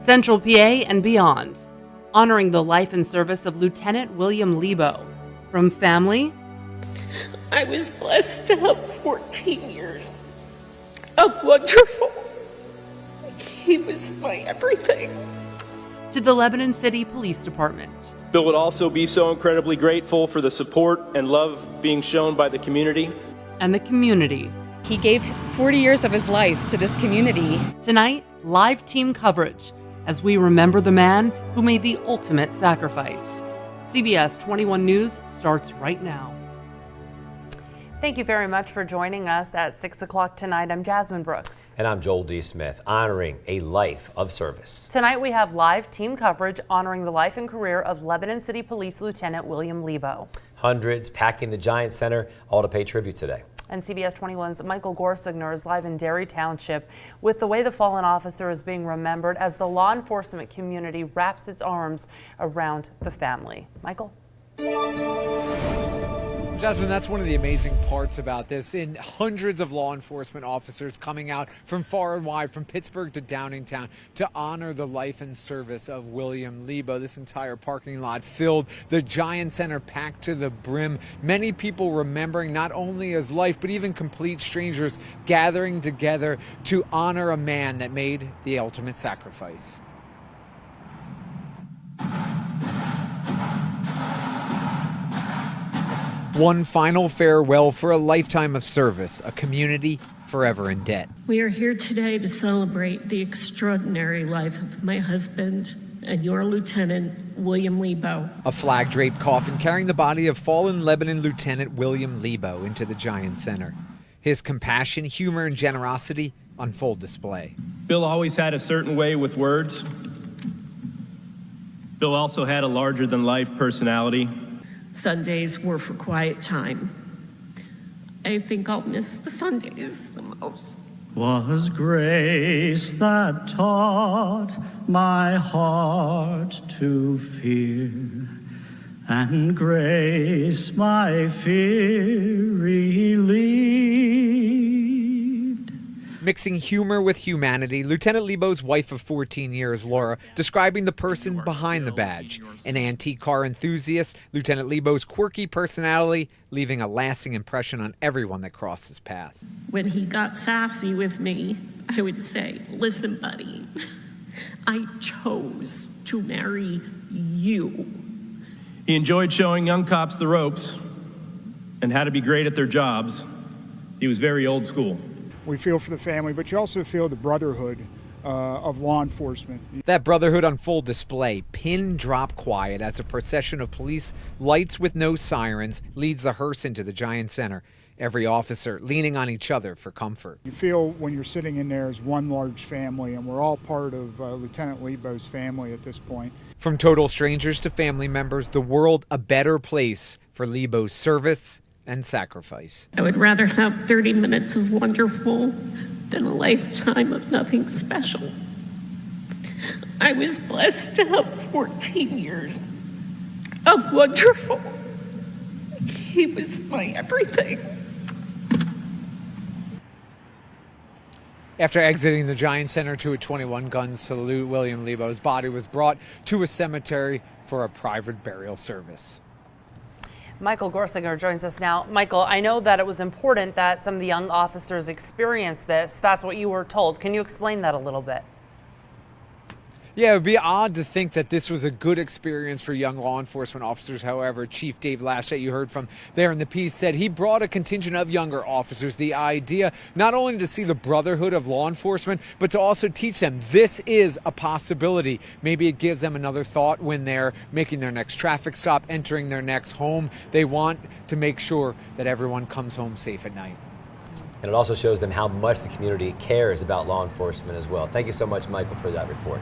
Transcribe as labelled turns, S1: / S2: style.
S1: Central PA and beyond, honoring the life and service of Lieutenant William Lebo. From family,
S2: I was blessed to have 14 years of wonderful. He was my everything.
S1: to the Lebanon City Police Department.
S3: Bill would also be so incredibly grateful for the support and love being shown by the community.
S1: And the community.
S4: He gave 40 years of his life to this community.
S1: Tonight, live team coverage as we remember the man who made the ultimate sacrifice. CBS 21 News starts right now. Thank you very much for joining us at 6 o'clock tonight. I'm Jasmine Brooks.
S5: And I'm Joel D. Smith, honoring a life of service.
S1: Tonight we have live team coverage honoring the life and career of Lebanon City Police Lieutenant William Lebo.
S5: Hundreds packing the Giant Center, all to pay tribute today.
S1: And CBS 21's Michael Gorsigner is live in Derry Township with the way the fallen officer is being remembered as the law enforcement community wraps its arms around the family. Michael?
S6: Jasmine, that's one of the amazing parts about this. In hundreds of law enforcement officers coming out from far and wide, from Pittsburgh to Downingtown, to honor the life and service of William Lebo. This entire parking lot filled, the Giant Center packed to the brim. Many people remembering not only his life, but even complete strangers gathering together to honor a man that made the ultimate sacrifice. One final farewell for a lifetime of service, a community forever in debt.
S2: We are here today to celebrate the extraordinary life of my husband and your Lieutenant, William Lebo.
S6: A flag-draped coffin carrying the body of fallen Lebanon Lieutenant William Lebo into the Giant Center. His compassion, humor, and generosity on full display.
S3: Bill always had a certain way with words. Bill also had a larger-than-life personality.
S2: Sundays were for quiet time. I think I'll miss the Sundays the most.
S7: Was grace that taught my heart to fear, and grace my fear relieved.
S6: Mixing humor with humanity, Lieutenant Lebo's wife of 14 years, Laura, describing the person behind the badge. An antique car enthusiast, Lieutenant Lebo's quirky personality leaving a lasting impression on everyone that crossed his path.
S2: When he got sassy with me, I would say, listen, buddy, I chose to marry you.
S3: He enjoyed showing young cops the ropes and how to be great at their jobs. He was very old school.
S8: We feel for the family, but you also feel the brotherhood of law enforcement.
S6: That brotherhood on full display, pin drop quiet as a procession of police lights with no sirens leads the hearse into the Giant Center. Every officer leaning on each other for comfort.
S8: You feel when you're sitting in there as one large family, and we're all part of Lieutenant Lebo's family at this point.
S6: From total strangers to family members, the world a better place for Lebo's service and sacrifice.
S2: I would rather have 30 minutes of wonderful than a lifetime of nothing special. I was blessed to have 14 years of wonderful. He was my everything.
S6: After exiting the Giant Center to a 21-gun salute, William Lebo's body was brought to a cemetery for a private burial service.
S1: Michael Gorsinger joins us now. Michael, I know that it was important that some of the young officers experience this. That's what you were told. Can you explain that a little bit?
S6: Yeah, it would be odd to think that this was a good experience for young law enforcement officers. However, Chief Dave Lash, that you heard from there in the piece, said he brought a contingent of younger officers. The idea not only to see the brotherhood of law enforcement, but to also teach them this is a possibility. Maybe it gives them another thought when they're making their next traffic stop, entering their next home. They want to make sure that everyone comes home safe at night.
S5: And it also shows them how much the community cares about law enforcement as well. Thank you so much, Michael, for that report.